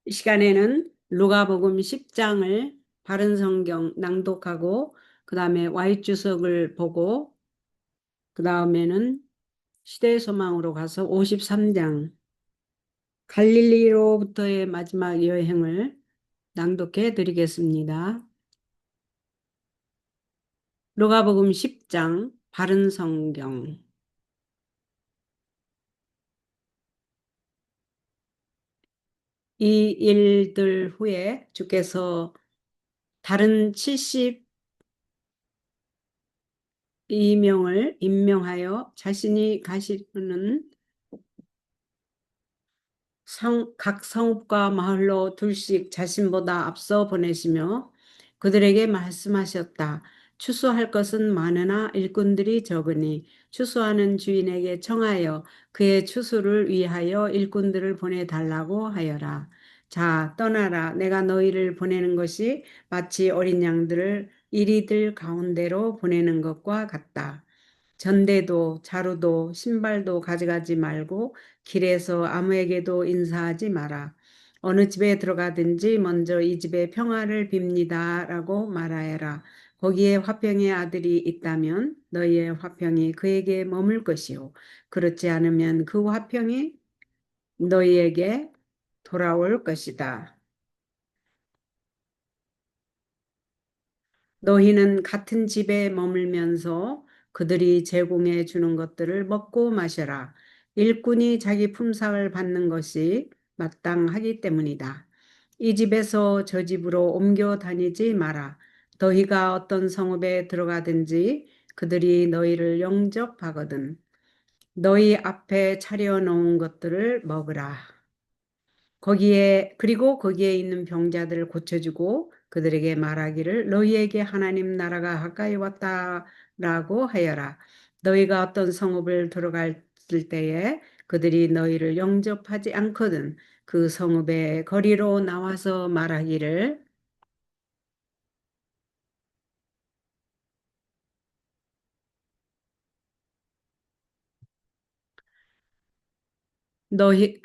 이 시간에는 누가복음 10장을 바른 성경 낭독하고 그 다음에 Y주석을 보고 그 다음에는 시대의 소망으로 가서 53장 갈릴리로부터의 마지막 여행을 낭독해 드리겠습니다. 누가복음 10장 바른 성경. 이 일들 후에 주께서 다른 72명을 임명하여 자신이 가시는 각 성읍과 마을로 둘씩 자신보다 앞서 보내시며 그들에게 말씀하셨다. 추수할 것은 많으나 일꾼들이 적으니 추수하는 주인에게 청하여 그의 추수를 위하여 일꾼들을 보내달라고 하여라. 자, 떠나라. 내가 너희를 보내는 것이 마치 어린 양들을 이리들 가운데로 보내는 것과 같다. 전대도 자루도 신발도 가져가지 말고 길에서 아무에게도 인사하지 마라. 어느 집에 들어가든지 먼저 이 집에 평화를 빕니다 라고 말하여라. 거기에 화평의 아들이 있다면 너희의 화평이 그에게 머물 것이요. 그렇지 않으면 그 화평이 너희에게 돌아올 것이다. 너희는 같은 집에 머물면서 그들이 제공해 주는 것들을 먹고 마셔라. 일꾼이 자기 품삯을 받는 것이 마땅하기 때문이다. 이 집에서 저 집으로 옮겨 다니지 마라. 너희가 어떤 성읍에 들어가든지 그들이 너희를 영접하거든 너희 앞에 차려 놓은 것들을 먹으라. 거기에 있는 병자들을 고쳐주고 그들에게 말하기를 너희에게 하나님 나라가 가까이 왔다라고 하여라. 너희가 어떤 성읍을 들어갈 때에 그들이 너희를 영접하지 않거든 그 성읍의 거리로 나와서 말하기를 너희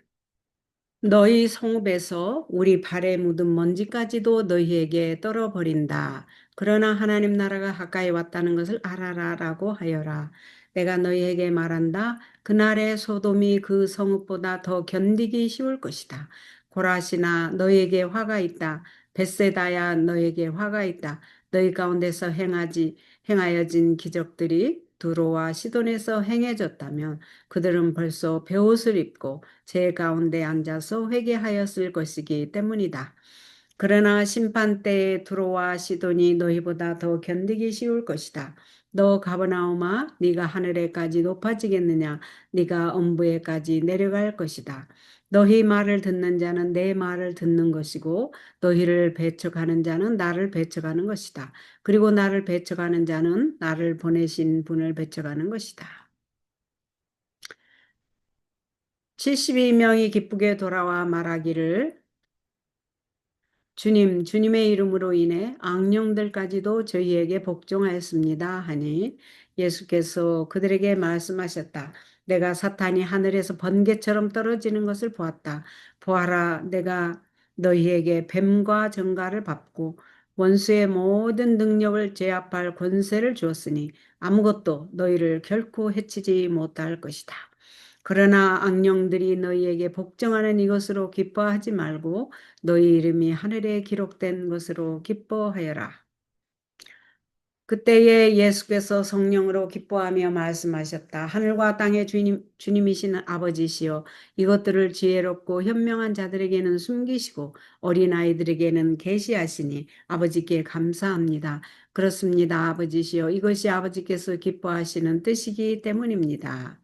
너희 성읍에서 우리 발에 묻은 먼지까지도 너희에게 떨어버린다. 그러나 하나님 나라가 가까이 왔다는 것을 알아라라고 하여라. 내가 너희에게 말한다. 그날의 소돔이 그 성읍보다 더 견디기 쉬울 것이다. 고라시나 너희에게 화가 있다. 벳세다야 너희에게 화가 있다. 너희 가운데서 행하여진 기적들이 두로와 시돈에서 행해졌다면 그들은 벌써 베옷을 입고 제 가운데 앉아서 회개하였을 것이기 때문이다. 그러나 심판 때에 두로와 시돈이 너희보다 더 견디기 쉬울 것이다. 너 가버나움아 네가 하늘에까지 높아지겠느냐 네가 엄부에까지 내려갈 것이다. 너희 말을 듣는 자는 내 말을 듣는 것이고 너희를 배척하는 자는 나를 배척하는 것이다. 그리고 나를 배척하는 자는 나를 보내신 분을 배척하는 것이다. 72명이 기쁘게 돌아와 말하기를 주님, 주님의 이름으로 인해 악령들까지도 저희에게 복종하였습니다 하니 예수께서 그들에게 말씀하셨다. 내가 사탄이 하늘에서 번개처럼 떨어지는 것을 보았다. 보아라, 내가 너희에게 뱀과 정갈을 밟고 원수의 모든 능력을 제압할 권세를 주었으니 아무것도 너희를 결코 해치지 못할 것이다. 그러나 악령들이 너희에게 복종하는 이것으로 기뻐하지 말고 너희 이름이 하늘에 기록된 것으로 기뻐하여라. 그때에 예수께서 성령으로 기뻐하며 말씀하셨다. 하늘과 땅의 주님이신 아버지시여 이것들을 지혜롭고 현명한 자들에게는 숨기시고 어린아이들에게는 계시하시니 아버지께 감사합니다. 그렇습니다. 아버지시여 이것이 아버지께서 기뻐하시는 뜻이기 때문입니다.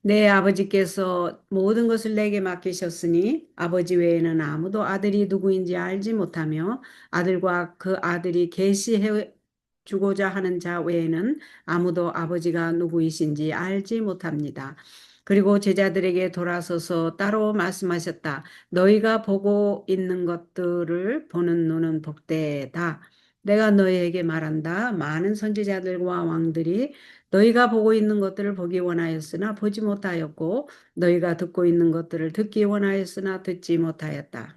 내 아버지께서 모든 것을 내게 맡기셨으니 아버지 외에는 아무도 아들이 누구인지 알지 못하며 아들과 그 아들이 계시해 주고자 하는 자 외에는 아무도 아버지가 누구이신지 알지 못합니다. 그리고 제자들에게 돌아서서 따로 말씀하셨다. 너희가 보고 있는 것들을 보는 눈은 복되다. 내가 너희에게 말한다. 많은 선지자들과 왕들이 너희가 보고 있는 것들을 보기 원하였으나 보지 못하였고 너희가 듣고 있는 것들을 듣기 원하였으나 듣지 못하였다.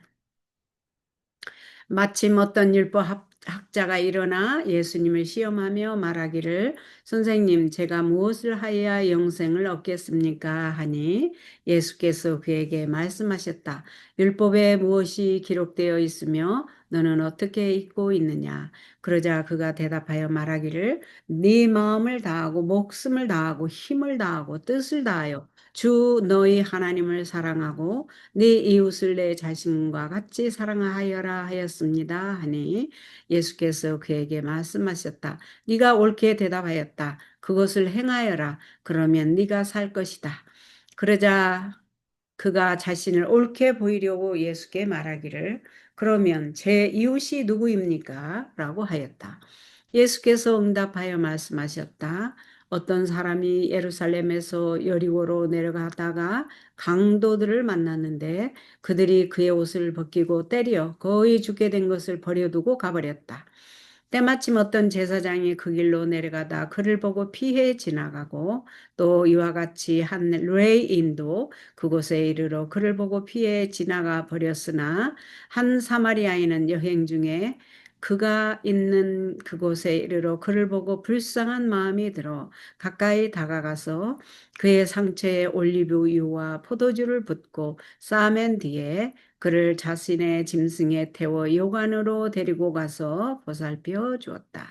마침 어떤 율법 학자가 일어나 예수님을 시험하며 말하기를 선생님, 제가 무엇을 하여야 영생을 얻겠습니까? 하니 예수께서 그에게 말씀하셨다. 율법에 무엇이 기록되어 있으며 너는 어떻게 읽고 있느냐? 그러자 그가 대답하여 말하기를 네 마음을 다하고 목숨을 다하고 힘을 다하고 뜻을 다하여 주 너희 하나님을 사랑하고 네 이웃을 내 자신과 같이 사랑하여라 하였습니다. 하니 예수께서 그에게 말씀하셨다. 네가 옳게 대답하였다. 그것을 행하여라. 그러면 네가 살 것이다. 그러자 그가 자신을 옳게 보이려고 예수께 말하기를 그러면 제 이웃이 누구입니까? 라고 하였다. 예수께서 응답하여 말씀하셨다. 어떤 사람이 예루살렘에서 여리고로 내려가다가 강도들을 만났는데 그들이 그의 옷을 벗기고 때려 거의 죽게 된 것을 버려두고 가버렸다. 때마침 어떤 제사장이 그 길로 내려가다 그를 보고 피해 지나가고 또 이와 같이 한 레이인도 그곳에 이르러 그를 보고 피해 지나가 버렸으나 한 사마리아인은 여행 중에 그가 있는 그곳에 이르러 그를 보고 불쌍한 마음이 들어 가까이 다가가서 그의 상처에 올리브유와 포도주를 붓고 싸맨 뒤에 그를 자신의 짐승에 태워 요관으로 데리고 가서 보살펴 주었다.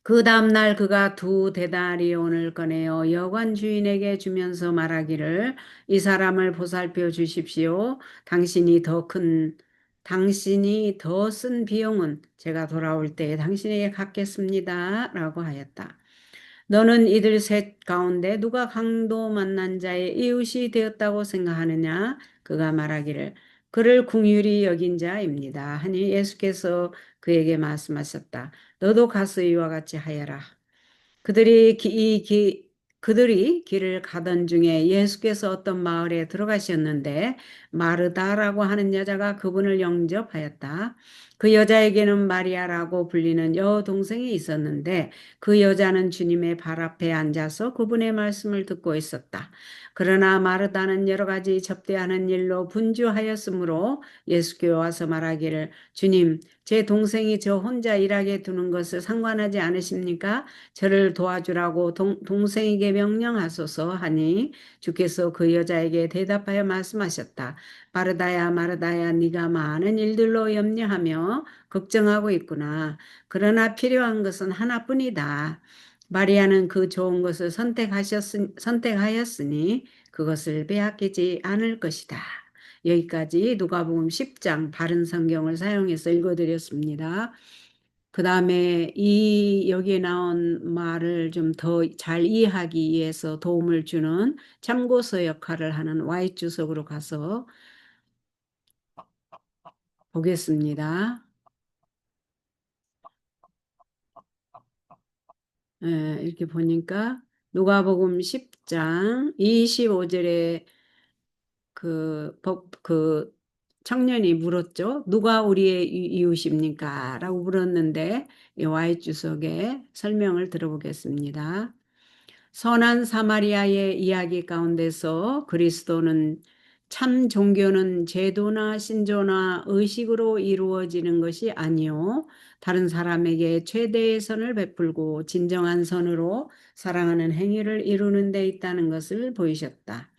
그 다음날 그가 두 데나리온을 꺼내어 여관 주인에게 주면서 말하기를 이 사람을 보살펴 주십시오. 당신이 더 쓴 비용은 제가 돌아올 때 당신에게 갚겠습니다. 라고 하였다. 너는 이들 셋 가운데 누가 강도 만난 자의 이웃이 되었다고 생각하느냐? 그가 말하기를 그를 궁휼히 여긴 자입니다. 하니 예수께서 그에게 말씀하셨다. 너도 가서 이와 같이 하여라. 그들이 그들이 길을 가던 중에 예수께서 어떤 마을에 들어가셨는데 마르다라고 하는 여자가 그분을 영접하였다. 그 여자에게는 마리아라고 불리는 여동생이 있었는데 그 여자는 주님의 발 앞에 앉아서 그분의 말씀을 듣고 있었다. 그러나 마르다는 여러 가지 접대하는 일로 분주하였으므로 예수께 와서 말하기를 주님, 제 동생이 저 혼자 일하게 두는 것을 상관하지 않으십니까? 저를 도와주라고 동생에게 명령하소서 하니 주께서 그 여자에게 대답하여 말씀하셨다. 마르다야 마르다야 네가 많은 일들로 염려하며 걱정하고 있구나. 그러나 필요한 것은 하나뿐이다. 마리아는 그 좋은 것을 선택하였으니 그것을 빼앗기지 않을 것이다. 여기까지 누가복음 10장 바른 성경을 사용해서 읽어드렸습니다. 그 다음에 여기에 나온 말을 좀 더 잘 이해하기 위해서 도움을 주는 참고서 역할을 하는 Y주석으로 가서 보겠습니다. 이렇게 보니까 누가복음 10장 25절에 그 청년이 물었죠. 누가 우리의 이웃입니까? 라고 물었는데 이 Y주석의 설명을 들어보겠습니다. 선한 사마리아의 이야기 가운데서 그리스도는 참 종교는 제도나 신조나 의식으로 이루어지는 것이 아니요 다른 사람에게 최대의 선을 베풀고 진정한 선으로 사랑하는 행위를 이루는 데 있다는 것을 보이셨다.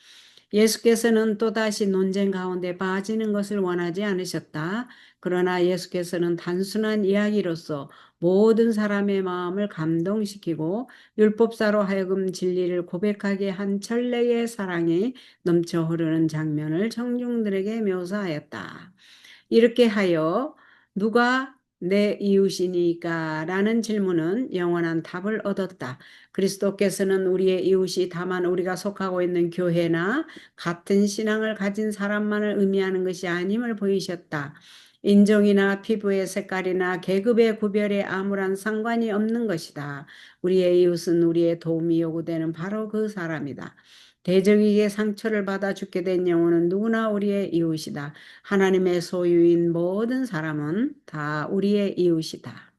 예수께서는 또다시 논쟁 가운데 빠지는 것을 원하지 않으셨다. 그러나 예수께서는 단순한 이야기로서 모든 사람의 마음을 감동시키고 율법사로 하여금 진리를 고백하게 한 천례의 사랑이 넘쳐 흐르는 장면을 청중들에게 묘사하였다. 이렇게 하여 누가 내 이웃이니까? 라는 질문은 영원한 답을 얻었다. 그리스도께서는 우리의 이웃이 다만 우리가 속하고 있는 교회나 같은 신앙을 가진 사람만을 의미하는 것이 아님을 보이셨다. 인종이나 피부의 색깔이나 계급의 구별에 아무런 상관이 없는 것이다. 우리의 이웃은 우리의 도움이 요구되는 바로 그 사람이다. 대적에게 상처를 받아 죽게 된 영혼은 누구나 우리의 이웃이다. 하나님의 소유인 모든 사람은 다 우리의 이웃이다.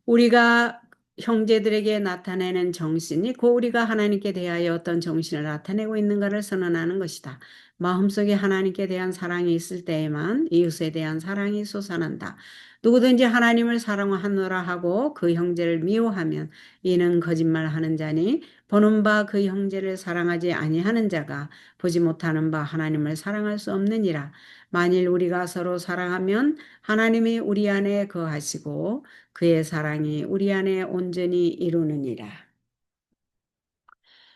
우리가 형제들에게 나타내는 정신이 곧 우리가 하나님께 대하여 어떤 정신을 나타내고 있는가를 선언하는 것이다. 마음속에 하나님께 대한 사랑이 있을 때에만 이웃에 대한 사랑이 솟아난다. 누구든지 하나님을 사랑하노라 하고 그 형제를 미워하면 이는 거짓말하는 자니 보는 바 그 형제를 사랑하지 아니하는 자가 보지 못하는 바 하나님을 사랑할 수 없느니라. 만일 우리가 서로 사랑하면 하나님이 우리 안에 거하시고 그의 사랑이 우리 안에 온전히 이루느니라.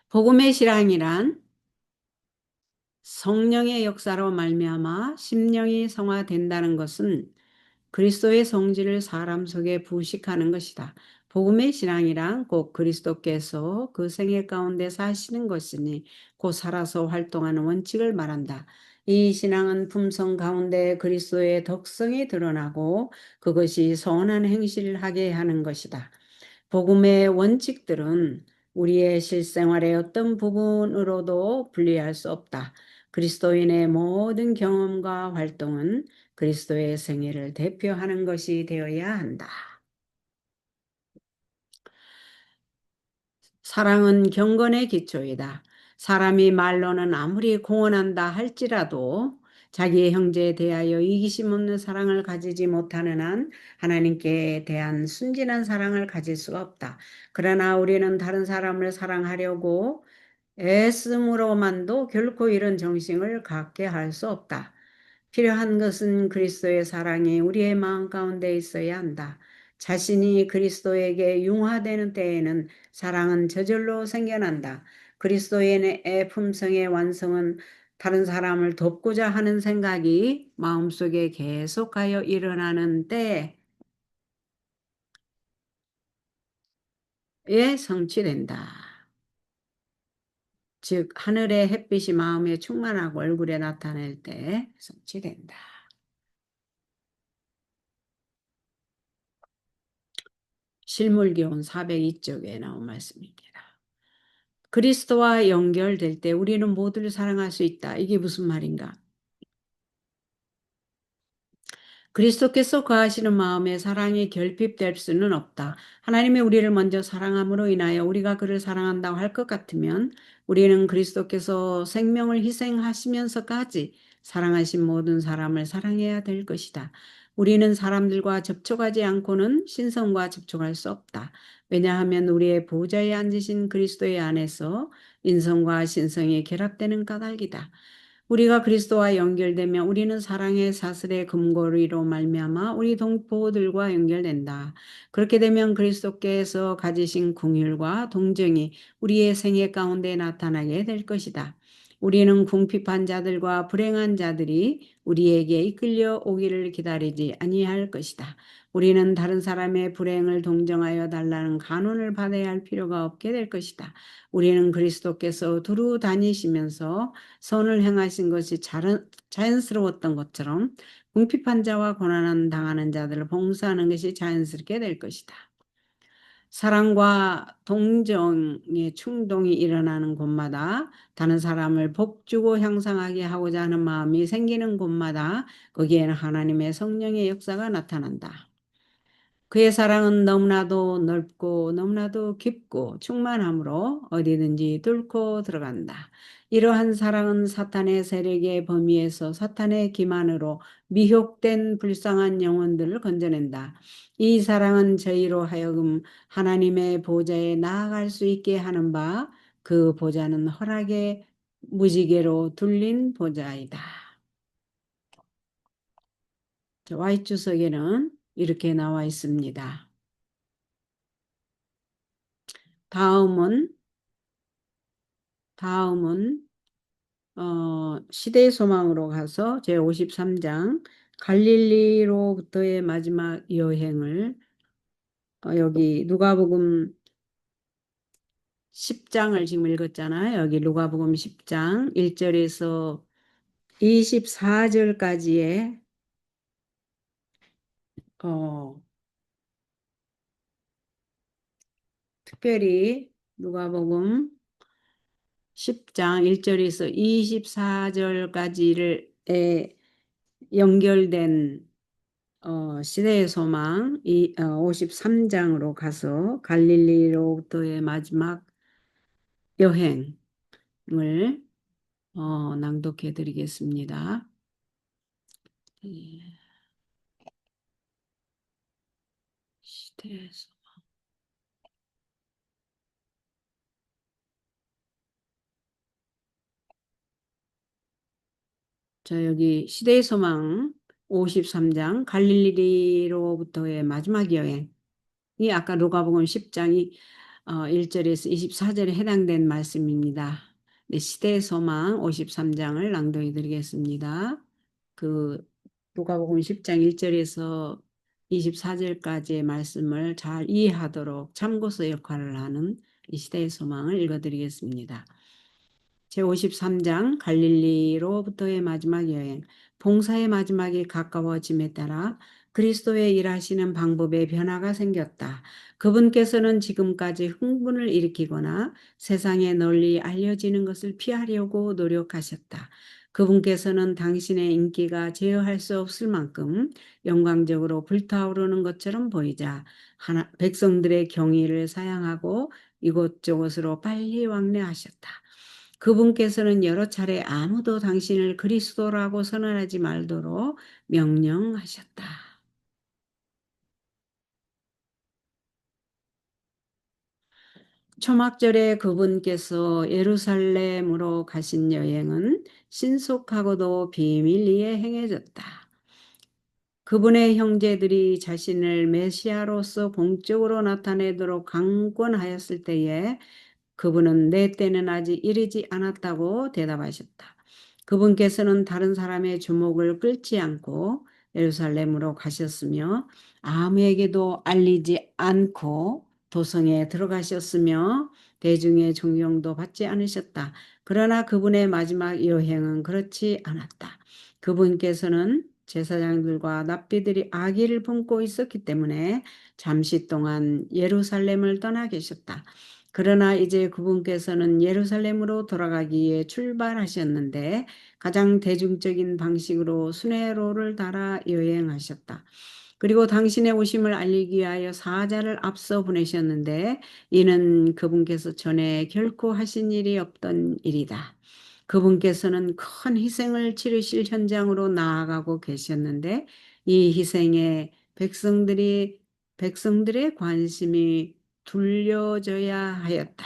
복음의 실황이란 성령의 역사로 말미암아 심령이 성화된다는 것은 그리스도의 성질을 사람 속에 부식하는 것이다. 복음의 신앙이란 곧 그리스도께서 그 생애 가운데 사시는 것이니 곧 살아서 활동하는 원칙을 말한다. 이 신앙은 품성 가운데 그리스도의 덕성이 드러나고 그것이 선한 행실을 하게 하는 것이다. 복음의 원칙들은 우리의 실생활의 어떤 부분으로도 분리할 수 없다. 그리스도인의 모든 경험과 활동은 그리스도의 생애를 대표하는 것이 되어야 한다. 사랑은 경건의 기초이다. 사람이 말로는 아무리 공언한다 할지라도 자기의 형제에 대하여 이기심 없는 사랑을 가지지 못하는 한 하나님께 대한 순진한 사랑을 가질 수가 없다. 그러나 우리는 다른 사람을 사랑하려고 애씀으로만도 결코 이런 정신을 갖게 할 수 없다. 필요한 것은 그리스도의 사랑이 우리의 마음 가운데 있어야 한다. 자신이 그리스도에게 융화되는 때에는 사랑은 저절로 생겨난다. 그리스도의 품성의 완성은 다른 사람을 돕고자 하는 생각이 마음속에 계속하여 일어나는 때에 성취된다. 즉 하늘의 햇빛이 마음에 충만하고 얼굴에 나타낼 때 성취된다. 실물교훈 402쪽에 나온 말씀입니다. 그리스도와 연결될 때 우리는 모두를 사랑할 수 있다. 이게 무슨 말인가? 그리스도께서 거하시는 마음에 사랑이 결핍될 수는 없다. 하나님이 우리를 먼저 사랑함으로 인하여 우리가 그를 사랑한다고 할 것 같으면 우리는 그리스도께서 생명을 희생하시면서까지 사랑하신 모든 사람을 사랑해야 될 것이다. 우리는 사람들과 접촉하지 않고는 신성과 접촉할 수 없다. 왜냐하면 우리의 보좌에 앉으신 그리스도의 안에서 인성과 신성이 결합되는 까닭이다. 우리가 그리스도와 연결되면 우리는 사랑의 사슬의 금고리로 말미암아 우리 동포들과 연결된다. 그렇게 되면 그리스도께서 가지신 긍휼과 동정이 우리의 생애 가운데 나타나게 될 것이다. 우리는 궁핍한 자들과 불행한 자들이 우리에게 이끌려 오기를 기다리지 아니할 것이다. 우리는 다른 사람의 불행을 동정하여 달라는 간언을 받아야 할 필요가 없게 될 것이다. 우리는 그리스도께서 두루 다니시면서 선을 행하신 것이 자연스러웠던 것처럼 궁핍한 자와 고난 당하는 자들을 봉사하는 것이 자연스럽게 될 것이다. 사랑과 동정의 충동이 일어나는 곳마다 다른 사람을 복주고 향상하게 하고자 하는 마음이 생기는 곳마다 거기에는 하나님의 성령의 역사가 나타난다. 그의 사랑은 너무나도 넓고 너무나도 깊고 충만함으로 어디든지 뚫고 들어간다. 이러한 사랑은 사탄의 세력의 범위에서 사탄의 기만으로 미혹된 불쌍한 영혼들을 건져낸다. 이 사랑은 저희로 하여금 하나님의 보좌에 나아갈 수 있게 하는 바, 그 보좌는 허락의 무지개로 둘린 보좌이다. Y주석에는 이렇게 나와 있습니다. 다음은 시대의 소망으로 가서 제53장 갈릴리로부터의 마지막 여행을 여기 누가복음 10장을 지금 읽었잖아요. 여기 누가복음 10장 1절에서 24절까지의 특별히 누가복음 10장 1절에서 24절까지를 연결된 시대의 소망 53장으로 가서 갈릴리로부터의 마지막 여행을 낭독해 드리겠습니다. 예, 시대의 자, 여기 시대의 소망 53장 갈릴리로부터의 마지막 여행이 아까 누가복음 10장이 1절에서 24절에 해당된 말씀입니다. 네, 시대의 소망 53장을 낭독해 드리겠습니다. 그 누가복음 10장 1절에서 24절까지의 말씀을 잘 이해하도록 참고서 역할을 하는 이 시대의 소망을 읽어 드리겠습니다. 제53장 갈릴리로부터의 마지막 여행. 봉사의 마지막이 가까워짐에 따라 그리스도의 일하시는 방법에 변화가 생겼다. 그분께서는 지금까지 흥분을 일으키거나 세상에 널리 알려지는 것을 피하려고 노력하셨다. 그분께서는 당신의 인기가 제어할 수 없을 만큼 영광적으로 불타오르는 것처럼 보이자 백성들의 경의를 사양하고 이곳저곳으로 빨리 왕래하셨다. 그분께서는 여러 차례 아무도 당신을 그리스도라고 선언하지 말도록 명령하셨다. 초막절에 그분께서 예루살렘으로 가신 여행은 신속하고도 비밀리에 행해졌다. 그분의 형제들이 자신을 메시아로서 공적으로 나타내도록 강권하였을 때에 그분은 내 때는 아직 이르지 않았다고 대답하셨다. 그분께서는 다른 사람의 주목을 끌지 않고 예루살렘으로 가셨으며 아무에게도 알리지 않고 도성에 들어가셨으며 대중의 존경도 받지 않으셨다. 그러나 그분의 마지막 여행은 그렇지 않았다. 그분께서는 제사장들과 납비들이 악의를 품고 있었기 때문에 잠시 동안 예루살렘을 떠나 계셨다. 그러나 이제 그분께서는 예루살렘으로 돌아가기에 출발하셨는데 가장 대중적인 방식으로 순회로를 따라 여행하셨다. 그리고 당신의 오심을 알리기 위하여 사자를 앞서 보내셨는데 이는 그분께서 전에 결코 하신 일이 없던 일이다. 그분께서는 큰 희생을 치르실 현장으로 나아가고 계셨는데 이 희생에 백성들의 관심이 둘려져야 하였다.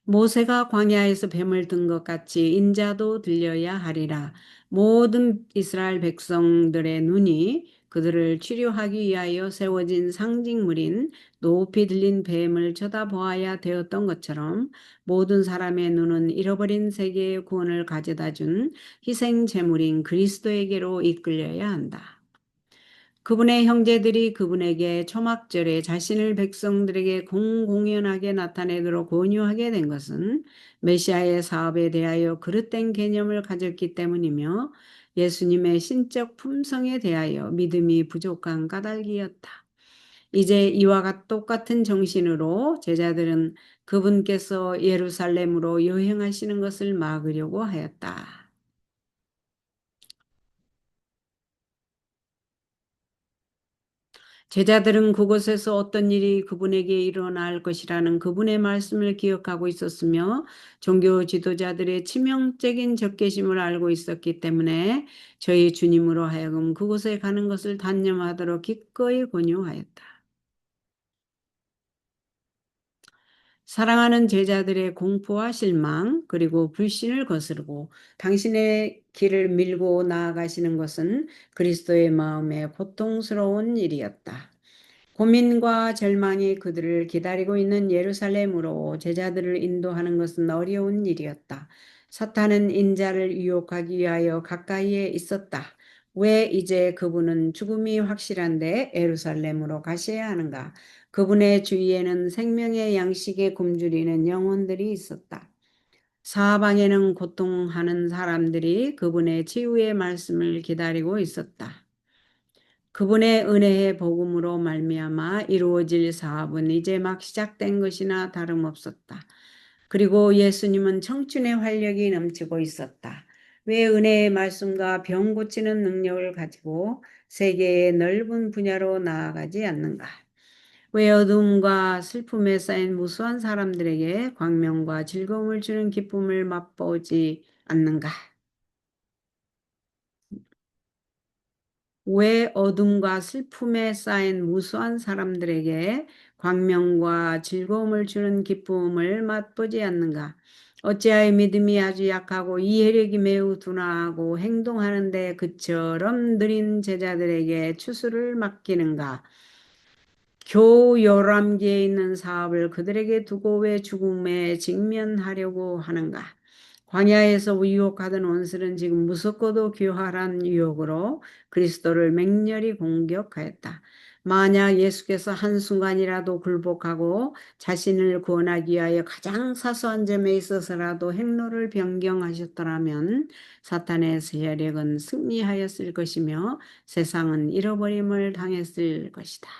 모세가 광야에서 뱀을 든 것 같이 인자도 들려야 하리라. 모든 이스라엘 백성들의 눈이 그들을 치료하기 위하여 세워진 상징물인 높이 들린 뱀을 쳐다보아야 되었던 것처럼 모든 사람의 눈은 잃어버린 세계의 구원을 가져다 준 희생 제물인 그리스도에게로 이끌려야 한다. 그분의 형제들이 그분에게 초막절에 자신을 백성들에게 공공연하게 나타내도록 권유하게 된 것은 메시아의 사업에 대하여 그릇된 개념을 가졌기 때문이며 예수님의 신적 품성에 대하여 믿음이 부족한 까닭이었다. 이제 이와 똑같은 정신으로 제자들은 그분께서 예루살렘으로 여행하시는 것을 막으려고 하였다. 제자들은 그곳에서 어떤 일이 그분에게 일어날 것이라는 그분의 말씀을 기억하고 있었으며 종교 지도자들의 치명적인 적개심을 알고 있었기 때문에 저희 주님으로 하여금 그곳에 가는 것을 단념하도록 기꺼이 권유하였다. 사랑하는 제자들의 공포와 실망 그리고 불신을 거스르고 당신의 길을 밀고 나아가시는 것은 그리스도의 마음에 고통스러운 일이었다. 고민과 절망이 그들을 기다리고 있는 예루살렘으로 제자들을 인도하는 것은 어려운 일이었다. 사탄은 인자를 유혹하기 위하여 가까이에 있었다. 왜 이제 그분은 죽음이 확실한데 예루살렘으로 가셔야 하는가? 그분의 주위에는 생명의 양식에 굶주리는 영혼들이 있었다. 사방에는 고통하는 사람들이 그분의 치유의 말씀을 기다리고 있었다. 그분의 은혜의 복음으로 말미암아 이루어질 사업은 이제 막 시작된 것이나 다름없었다. 그리고 예수님은 청춘의 활력이 넘치고 있었다. 왜 은혜의 말씀과 병 고치는 능력을 가지고 세계의 넓은 분야로 나아가지 않는가? 왜 어둠과 슬픔에 쌓인 무수한 사람들에게 광명과 즐거움을 주는 기쁨을 맛보지 않는가? 왜 어둠과 슬픔에 쌓인 무수한 사람들에게 광명과 즐거움을 주는 기쁨을 맛보지 않는가? 어찌하여 믿음이 아주 약하고 이해력이 매우 둔하고 행동하는데 그처럼 느린 제자들에게 추수를 맡기는가? 교열함기에 있는 사업을 그들에게 두고 왜 죽음에 직면하려고 하는가? 광야에서 유혹하던 원수는 지금 무섭고도 교활한 유혹으로 그리스도를 맹렬히 공격하였다. 만약 예수께서 한순간이라도 굴복하고 자신을 구원하기 위하여 가장 사소한 점에 있어서라도 행로를 변경하셨더라면 사탄의 세력은 승리하였을 것이며 세상은 잃어버림을 당했을 것이다.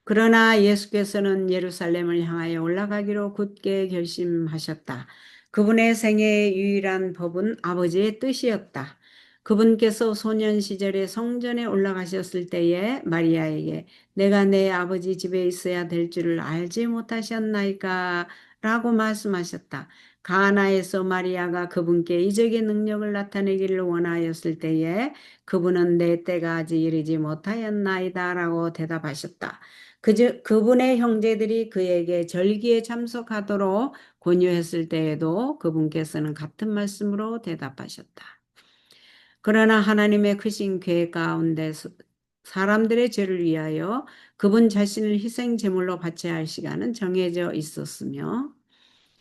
그러나 예수께서는 예루살렘을 향하여 올라가기로 굳게 결심하셨다. 그분의 생애의 유일한 법은 아버지의 뜻이었다. 그분께서 소년 시절에 성전에 올라가셨을 때에 마리아에게 내가 내 아버지 집에 있어야 될 줄을 알지 못하셨나이까? 라고 말씀하셨다. 가나에서 마리아가 그분께 이적의 능력을 나타내기를 원하였을 때에 그분은 내 때가 아직 이르지 못하였나이다 라고 대답하셨다. 그분의 형제들이 그에게 절기에 참석하도록 권유했을 때에도 그분께서는 같은 말씀으로 대답하셨다. 그러나 하나님의 크신 계획 가운데 사람들의 죄를 위하여 그분 자신을 희생 제물로 바쳐야 할 시간은 정해져 있었으며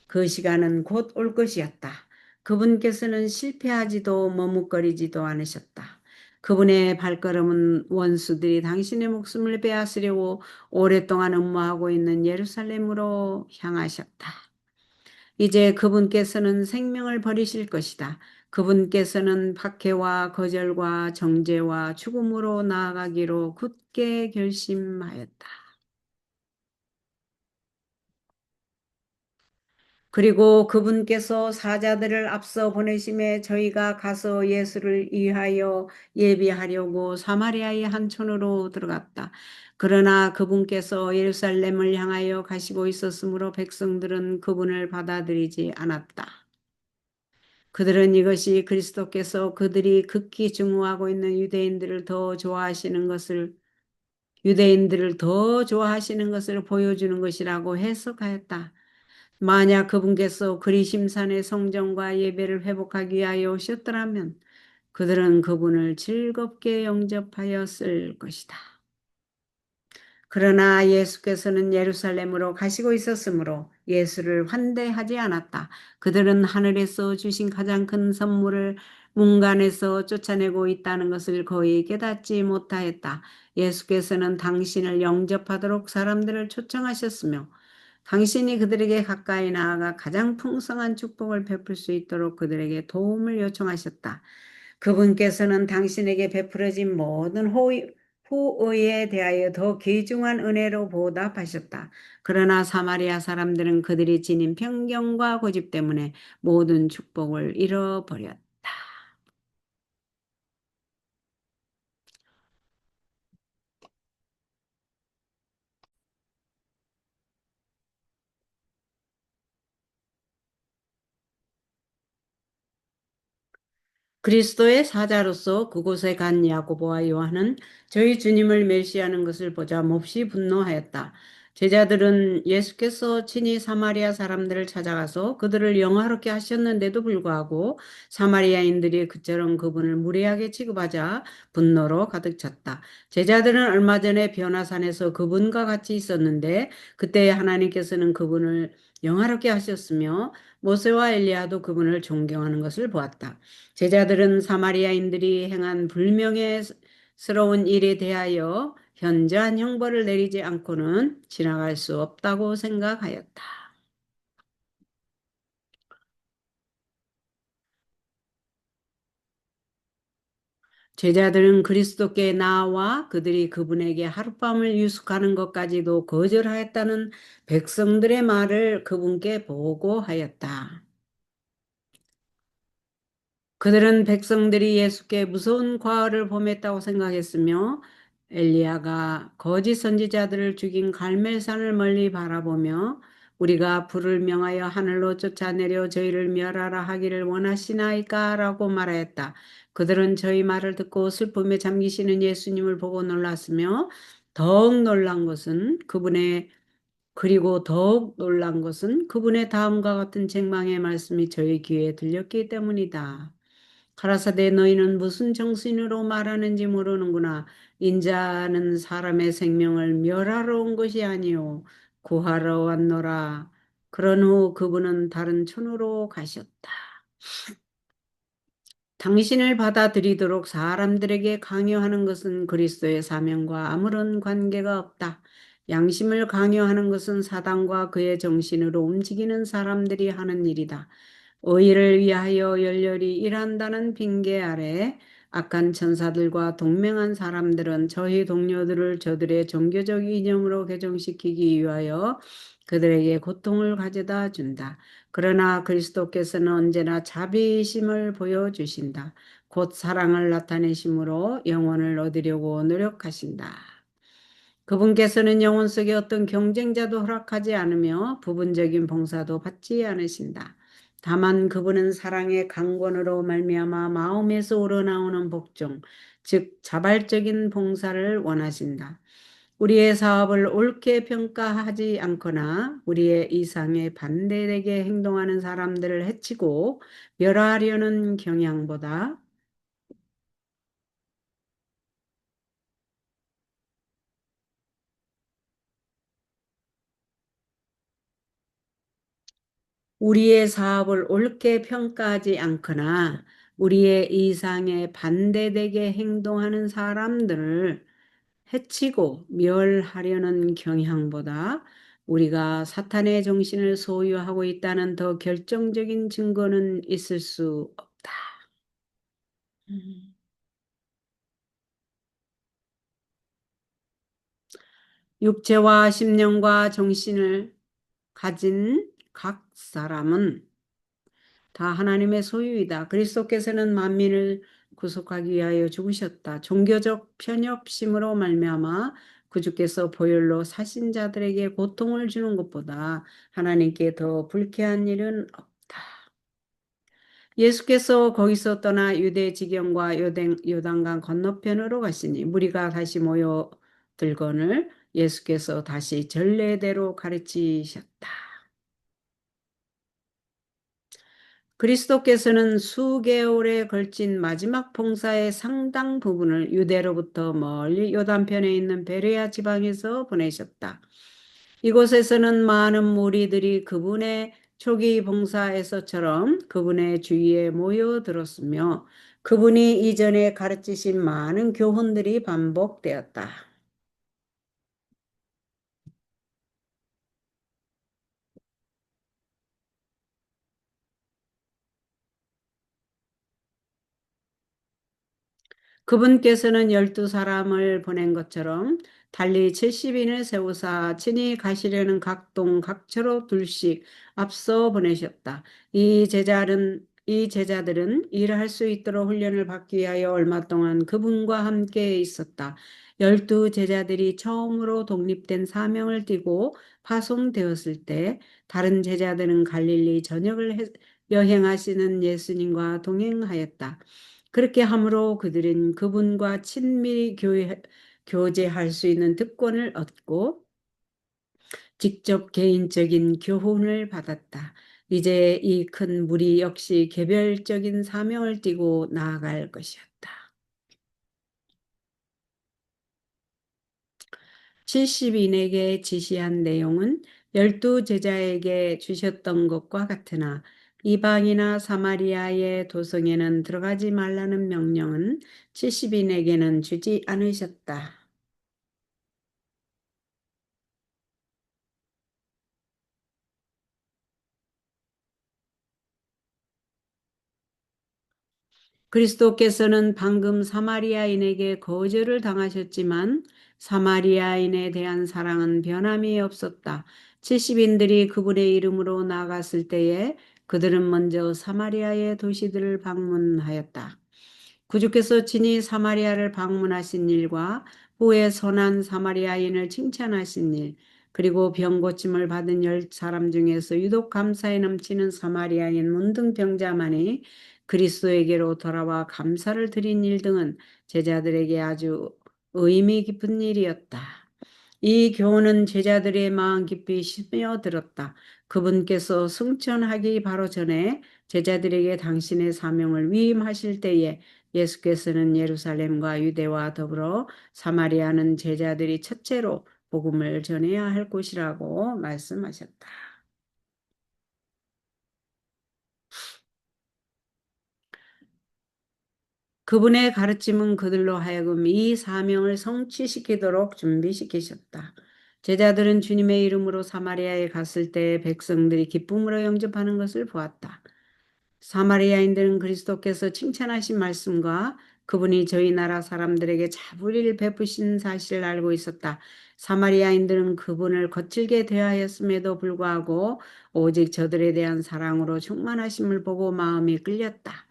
그 시간은 곧 올 것이었다. 그분께서는 실패하지도 머뭇거리지도 않으셨다. 그분의 발걸음은 원수들이 당신의 목숨을 빼앗으려고 오랫동안 음모하고 있는 예루살렘으로 향하셨다. 이제 그분께서는 생명을 버리실 것이다. 그분께서는 박해와 거절과 정죄와 죽음으로 나아가기로 굳게 결심하였다. 그리고 그분께서 사자들을 앞서 보내심에 저희가 가서 예수를 위하여 예비하려고 사마리아의 한 촌으로 들어갔다. 그러나 그분께서 예루살렘을 향하여 가시고 있었으므로 백성들은 그분을 받아들이지 않았다. 그들은 이것이 그리스도께서 그들이 극히 증오하고 있는 유대인들을 더 좋아하시는 것을 보여주는 것이라고 해석하였다. 만약 그분께서 그리심산의 성전과 예배를 회복하기 위하여 오셨더라면 그들은 그분을 즐겁게 영접하였을 것이다. 그러나 예수께서는 예루살렘으로 가시고 있었으므로 예수를 환대하지 않았다. 그들은 하늘에서 주신 가장 큰 선물을 문간에서 쫓아내고 있다는 것을 거의 깨닫지 못하였다. 예수께서는 당신을 영접하도록 사람들을 초청하셨으며 당신이 그들에게 가까이 나아가 가장 풍성한 축복을 베풀 수 있도록 그들에게 도움을 요청하셨다. 그분께서는 당신에게 베풀어진 모든 후의에 대하여 더 귀중한 은혜로 보답하셨다. 그러나 사마리아 사람들은 그들이 지닌 편견과 고집 때문에 모든 축복을 잃어버렸다. 그리스도의 사자로서 그곳에 간 야고보와 요한은 저희 주님을 멸시하는 것을 보자 몹시 분노하였다. 제자들은 예수께서 친히 사마리아 사람들을 찾아가서 그들을 영화롭게 하셨는데도 불구하고 사마리아인들이 그처럼 그분을 무례하게 취급하자 분노로 가득 찼다. 제자들은 얼마 전에 변화산에서 그분과 같이 있었는데 그때 하나님께서는 그분을 영화롭게 하셨으며 모세와 엘리야도 그분을 존경하는 것을 보았다. 제자들은 사마리아인들이 행한 불명예스러운 일에 대하여 현저한 형벌을 내리지 않고는 지나갈 수 없다고 생각하였다. 제자들은 그리스도께 나와 그들이 그분에게 하룻밤을 유숙하는 것까지도 거절하였다는 백성들의 말을 그분께 보고하였다. 그들은 백성들이 예수께 무서운 과언을 범했다고 생각했으며 엘리야가 거짓 선지자들을 죽인 갈멜산을 멀리 바라보며 우리가 불을 명하여 하늘로 쫓아내려 저희를 멸하라 하기를 원하시나이까? 라고 말하였다. 그들은 저희 말을 듣고 슬픔에 잠기시는 예수님을 보고 놀랐으며 더욱 놀란 것은 더욱 놀란 것은 그분의 다음과 같은 책망의 말씀이 저희 귀에 들렸기 때문이다. 가라사대 너희는 무슨 정신으로 말하는지 모르는구나. 인자는 사람의 생명을 멸하러 온 것이 아니요 구하러 왔노라. 그런 후 그분은 다른 촌으로 가셨다. 당신을 받아들이도록 사람들에게 강요하는 것은 그리스도의 사명과 아무런 관계가 없다. 양심을 강요하는 것은 사단과 그의 정신으로 움직이는 사람들이 하는 일이다. 의를 위하여 열렬히 일한다는 핑계 아래 악한 천사들과 동맹한 사람들은 저희 동료들을 저들의 종교적 이념으로 개종시키기 위하여 그들에게 고통을 가져다 준다. 그러나 그리스도께서는 언제나 자비심을 보여주신다. 곧 사랑을 나타내심으로 영혼을 얻으려고 노력하신다. 그분께서는 영혼 속에 어떤 경쟁자도 허락하지 않으며 부분적인 봉사도 받지 않으신다. 다만 그분은 사랑의 강권으로 말미암아 마음에서 우러나오는 복종, 즉 자발적인 봉사를 원하신다. 우리의 사업을 옳게 평가하지 않거나 우리의 이상에 반대되게 행동하는 사람들을 해치고 멸하려는 경향보다 우리의 사업을 옳게 평가하지 않거나 우리의 이상에 반대되게 행동하는 사람들을 해치고 멸하려는 경향보다 우리가 사탄의 정신을 소유하고 있다는 더 결정적인 증거는 있을 수 없다. 음. 육체와 심령과 정신을 가진 각 사람은 다 하나님의 소유이다. 그리스도께서는 만민을 구속하기 위하여 죽으셨다. 종교적 편협심으로 말미암아 구주께서 보혈로 사신 자들에게 고통을 주는 것보다 하나님께 더 불쾌한 일은 없다. 예수께서 거기서 떠나 유대 지경과 요단강 건너편으로 가시니 무리가 다시 모여들거늘 예수께서 다시 전례대로 가르치셨다. 그리스도께서는 수개월에 걸친 마지막 봉사의 상당 부분을 유대로부터 멀리 요단편에 있는 베레아 지방에서 보내셨다. 이곳에서는 많은 무리들이 그분의 초기 봉사에서처럼 그분의 주위에 모여들었으며 그분이 이전에 가르치신 많은 교훈들이 반복되었다. 그분께서는 12사람을 보낸 것처럼 달리 70인을 세우사 친히 가시려는 각동 각처로 둘씩 앞서 보내셨다. 이 제자들은 일할 수 있도록 훈련을 받기 위하여 얼마 동안 그분과 함께 있었다. 12제자들이 처음으로 독립된 사명을 띠고 파송되었을 때 다른 제자들은 갈릴리 전역을 여행하시는 예수님과 동행하였다. 그렇게 함으로 그들은 그분과 친밀히 교제할 수 있는 특권을 얻고 직접 개인적인 교훈을 받았다. 이제 이 큰 무리 역시 개별적인 사명을 띠고 나아갈 것이었다. 70인에게 지시한 내용은 12제자에게 주셨던 것과 같으나 이방이나 사마리아의 도성에는 들어가지 말라는 명령은 70인에게는 주지 않으셨다. 그리스도께서는 방금 사마리아인에게 거절을 당하셨지만 사마리아인에 대한 사랑은 변함이 없었다. 70인들이 그분의 이름으로 나갔을 때에 그들은 먼저 사마리아의 도시들을 방문하였다. 구주께서 친히 사마리아를 방문하신 일과 후에 선한 사마리아인을 칭찬하신 일, 그리고 병 고침을 받은 10사람 중에서 유독 감사에 넘치는 사마리아인 문둥병자만이 그리스도에게로 돌아와 감사를 드린 일 등은 제자들에게 아주 의미 깊은 일이었다. 이 교훈은 제자들의 마음 깊이 스며들었다. 그분께서 승천하기 바로 전에 제자들에게 당신의 사명을 위임하실 때에 예수께서는 예루살렘과 유대와 더불어 사마리아는 제자들이 첫째로 복음을 전해야 할 곳이라고 말씀하셨다. 그분의 가르침은 그들로 하여금 이 사명을 성취시키도록 준비시키셨다. 제자들은 주님의 이름으로 사마리아에 갔을 때 백성들이 기쁨으로 영접하는 것을 보았다. 사마리아인들은 그리스도께서 칭찬하신 말씀과 그분이 저희 나라 사람들에게 자부리를 베푸신 사실을 알고 있었다. 사마리아인들은 그분을 거칠게 대하였음에도 불구하고 오직 저들에 대한 사랑으로 충만하심을 보고 마음이 끌렸다.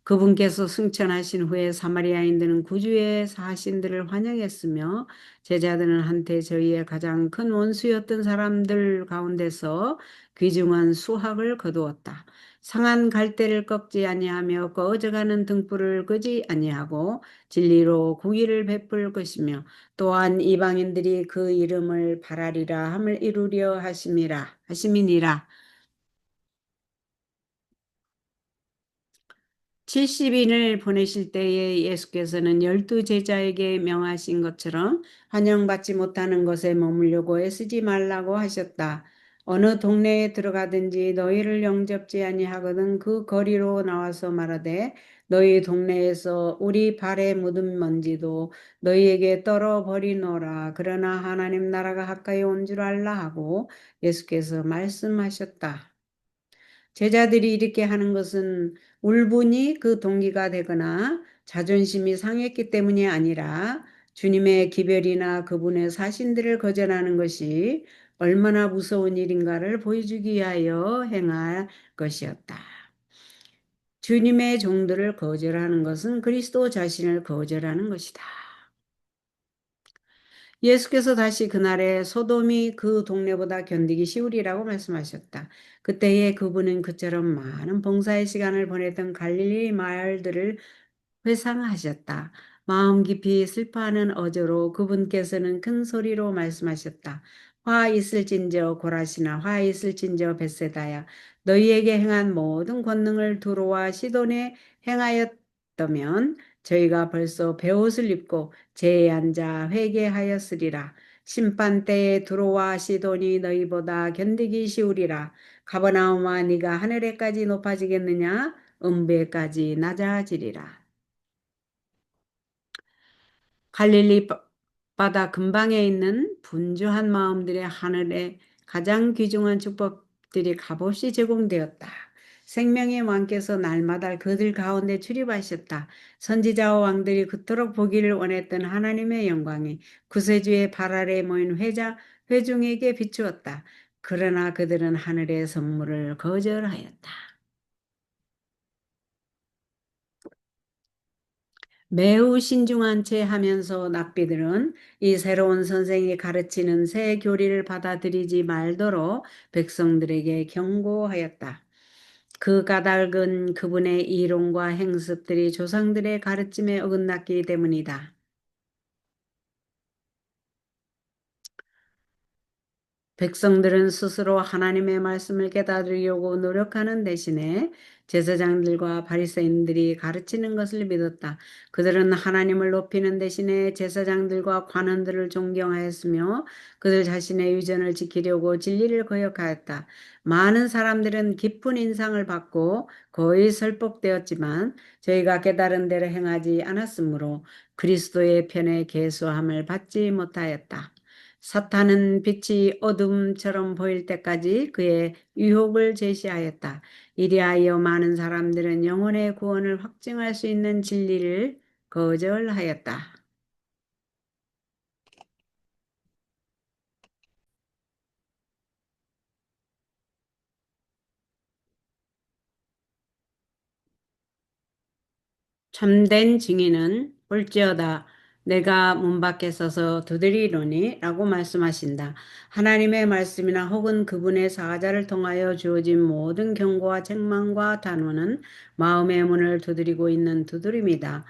그분께서 승천하신 후에 사마리아인들은 구주의 사신들을 환영했으며 제자들은 한때 저희의 가장 큰 원수였던 사람들 가운데서 귀중한 수확을 거두었다. 상한 갈대를 꺾지 아니하며 꺼져가는 등불을 끄지 아니하고 진리로 공의를 베풀 것이며 또한 이방인들이 그 이름을 바라리라 함을 이루려 하심이니라. 70인을 보내실 때에 예수께서는 12제자에게 명하신 것처럼 환영받지 못하는 것에 머물려고 애쓰지 말라고 하셨다. 어느 동네에 들어가든지 너희를 영접지 아니하거든 그 거리로 나와서 말하되 너희 동네에서 우리 발에 묻은 먼지도 너희에게 떨어버리노라. 그러나 하나님 나라가 가까이 온 줄 알라 하고 예수께서 말씀하셨다. 제자들이 이렇게 하는 것은 울분이 그 동기가 되거나 자존심이 상했기 때문이 아니라 주님의 기별이나 그분의 사신들을 거절하는 것이 얼마나 무서운 일인가를 보여주기 위하여 행할 것이었다. 주님의 종들을 거절하는 것은 그리스도 자신을 거절하는 것이다. 예수께서 다시 그날에 소돔이 그 동네보다 견디기 쉬우리라고 말씀하셨다. 그때에 그분은 그처럼 많은 봉사의 시간을 보냈던 갈릴리 마을들을 회상하셨다. 마음 깊이 슬퍼하는 어조로 그분께서는 큰 소리로 말씀하셨다. 화 있을진저 고라시나 화 있을진저 벳세다야 너희에게 행한 모든 권능을 두로와 시돈에 행하였다면 저희가 벌써 베옷을 입고 제에 앉아 회개하였으리라. 심판 때에 두로와 시돈이 너희보다 견디기 쉬우리라. 가버나움아 네가 하늘에까지 높아지겠느냐 음배까지 낮아지리라. 갈릴리 바다 근방에 있는 분주한 마음들의 하늘에 가장 귀중한 축복들이 값없이 제공되었다. 생명의 왕께서 날마다 그들 가운데 출입하셨다. 선지자와 왕들이 그토록 보기를 원했던 하나님의 영광이 구세주의 발 아래 모인 회중에게 비추었다. 그러나 그들은 하늘의 선물을 거절하였다. 매우 신중한 채 하면서 납비들은 이 새로운 선생이 가르치는 새 교리를 받아들이지 말도록 백성들에게 경고하였다. 그 까닭은 그분의 이론과 행습들이 조상들의 가르침에 어긋났기 때문이다. 백성들은 스스로 하나님의 말씀을 깨달으려고 노력하는 대신에 제사장들과 바리새인들이 가르치는 것을 믿었다. 그들은 하나님을 높이는 대신에 제사장들과 관원들을 존경하였으며 그들 자신의 유전을 지키려고 진리를 거역하였다. 많은 사람들은 깊은 인상을 받고 거의 설득되었지만 저희가 깨달은 대로 행하지 않았으므로 그리스도의 편에 계수함을 받지 못하였다. 사탄은 빛이 어둠처럼 보일 때까지 그의 유혹을 제시하였다. 이리하여 많은 사람들은 영혼의 구원을 확증할 수 있는 진리를 거절하였다. 참된 증인은 볼지어다 내가 문 밖에 서서 두드리노니 라고 말씀하신다. 하나님의 말씀이나 혹은 그분의 사자를 통하여 주어진 모든 경고와 책망과 단어는 마음의 문을 두드리고 있는 두드림이다.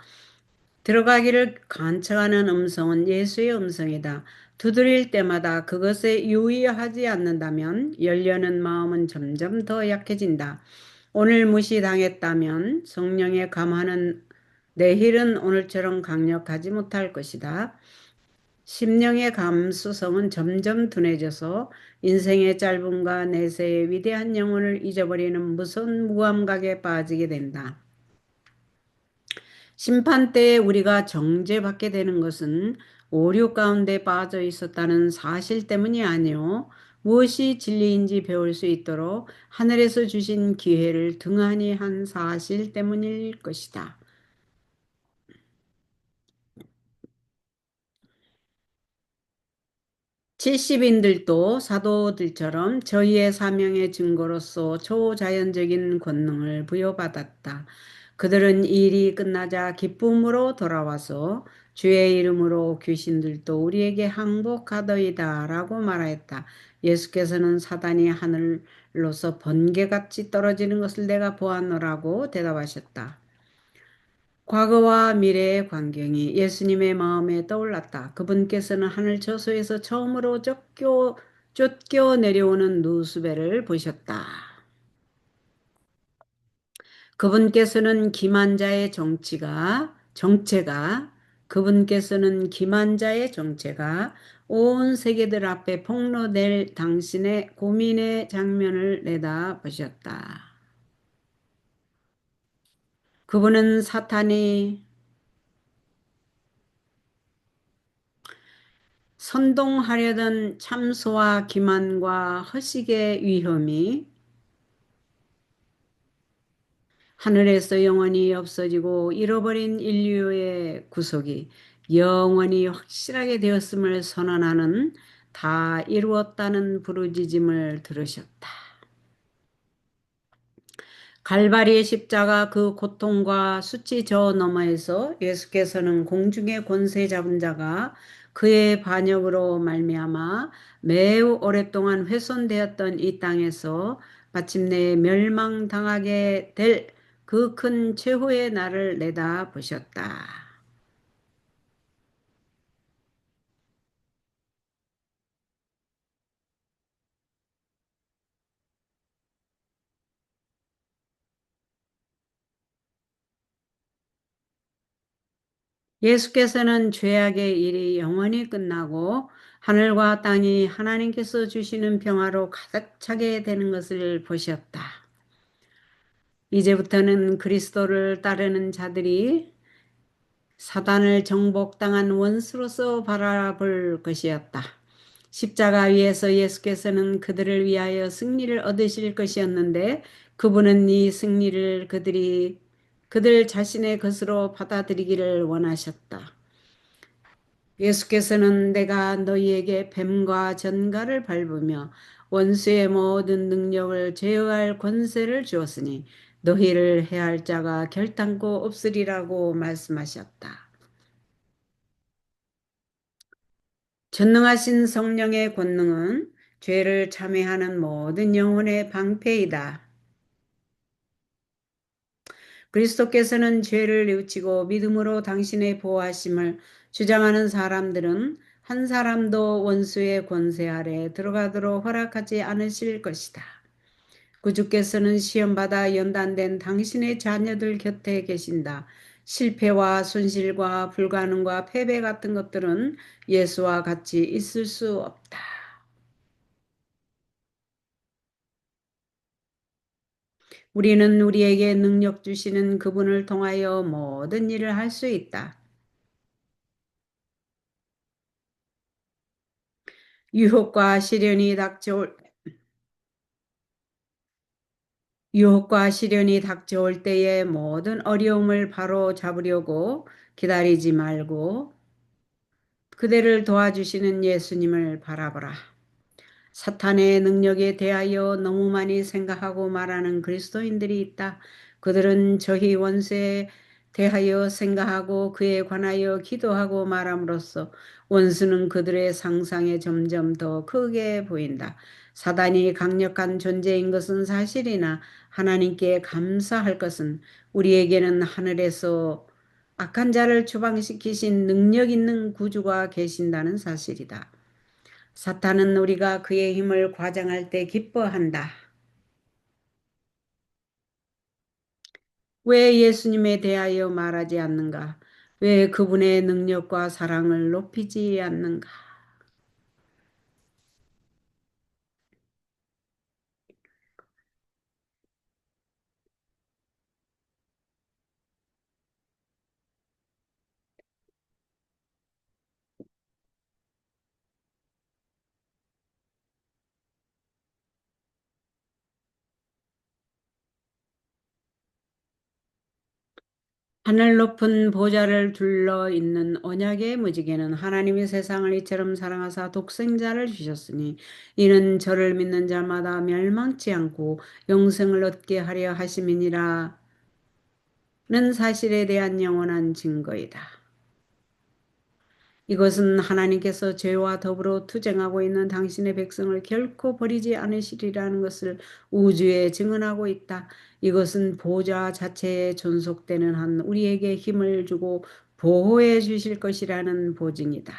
들어가기를 간청하는 음성은 예수의 음성이다. 두드릴 때마다 그것에 유의하지 않는다면 열려는 마음은 점점 더 약해진다. 오늘 무시당했다면 성령의 감화는 내일은 오늘처럼 강력하지 못할 것이다. 심령의 감수성은 점점 둔해져서 인생의 짧음과 내세의 위대한 영혼을 잊어버리는 무서운 무감각에 빠지게 된다. 심판 때에 우리가 정죄받게 되는 것은 오류 가운데 빠져 있었다는 사실 때문이 아니요. 무엇이 진리인지 배울 수 있도록 하늘에서 주신 기회를 등한히 한 사실 때문일 것이다. 70인들도 사도들처럼 저희의 사명의 증거로서 초자연적인 권능을 부여받았다. 그들은 일이 끝나자 기쁨으로 돌아와서 주의 이름으로 귀신들도 우리에게 항복하더이다 라고 말하였다. 예수께서는 사단이 하늘로서 번개같이 떨어지는 것을 내가 보았노라고 대답하셨다. 과거와 미래의 광경이 예수님의 마음에 떠올랐다. 그분께서는 하늘 저소에서 처음으로 쫓겨 내려오는 누수배를 보셨다. 그분께서는 기만자의 정체가 온 세계들 앞에 폭로될 당신의 고민의 장면을 내다보셨다. 그분은 사탄이 선동하려던 참소와 기만과 허식의 위험이 하늘에서 영원히 없어지고 잃어버린 인류의 구속이 영원히 확실하게 되었음을 선언하는 다 이루었다는 부르짖음을 들으셨다. 갈바리의 십자가 그 고통과 수치 저 너머에서 예수께서는 공중의 권세 잡은 자가 그의 반역으로 말미암아 매우 오랫동안 훼손되었던 이 땅에서 마침내 멸망당하게 될 그 큰 최후의 날을 내다보셨다. 예수께서는 죄악의 일이 영원히 끝나고 하늘과 땅이 하나님께서 주시는 평화로 가득 차게 되는 것을 보셨다. 이제부터는 그리스도를 따르는 자들이 사단을 정복당한 원수로서 바라볼 것이었다. 십자가 위에서 예수께서는 그들을 위하여 승리를 얻으실 것이었는데 그분은 이 승리를 그들 자신의 것으로 받아들이기를 원하셨다. 예수께서는 내가 너희에게 뱀과 전갈을 밟으며 원수의 모든 능력을 제어할 권세를 주었으니 너희를 해할 자가 결단코 없으리라고 말씀하셨다. 전능하신 성령의 권능은 죄를 참회하는 모든 영혼의 방패이다. 그리스도께서는 죄를 뉘우치고 믿음으로 당신의 보호하심을 주장하는 사람들은 한 사람도 원수의 권세 아래 들어가도록 허락하지 않으실 것이다. 구주께서는 시험받아 연단된 당신의 자녀들 곁에 계신다. 실패와 손실과 불가능과 패배 같은 것들은 예수와 같이 있을 수 없다. 우리는 우리에게 능력 주시는 그분을 통하여 모든 일을 할 수 있다. 유혹과 시련이 닥쳐올 유혹과 시련이 닥쳐올 때에 모든 어려움을 바로 잡으려고 기다리지 말고 그대를 도와주시는 예수님을 바라보라. 사탄의 능력에 대하여 너무 많이 생각하고 말하는 그리스도인들이 있다. 그들은 저희 원수에 대하여 생각하고 그에 관하여 기도하고 말함으로써 원수는 그들의 상상에 점점 더 크게 보인다. 사단이 강력한 존재인 것은 사실이나 하나님께 감사할 것은 우리에게는 하늘에서 악한 자를 추방시키신 능력 있는 구주가 계신다는 사실이다. 사탄은 우리가 그의 힘을 과장할 때 기뻐한다. 왜 예수님에 대하여 말하지 않는가? 왜 그분의 능력과 사랑을 높이지 않는가? 하늘 높은 보좌를 둘러 있는 언약의 무지개는 하나님이 세상을 이처럼 사랑하사 독생자를 주셨으니 이는 저를 믿는 자마다 멸망치 않고 영생을 얻게 하려 하심이니라는 사실에 대한 영원한 증거이다. 이것은 하나님께서 죄와 더불어 투쟁하고 있는 당신의 백성을 결코 버리지 않으시리라는 것을 우주에 증언하고 있다. 이것은 보좌 자체에 존속되는 한 우리에게 힘을 주고 보호해 주실 것이라는 보증이다.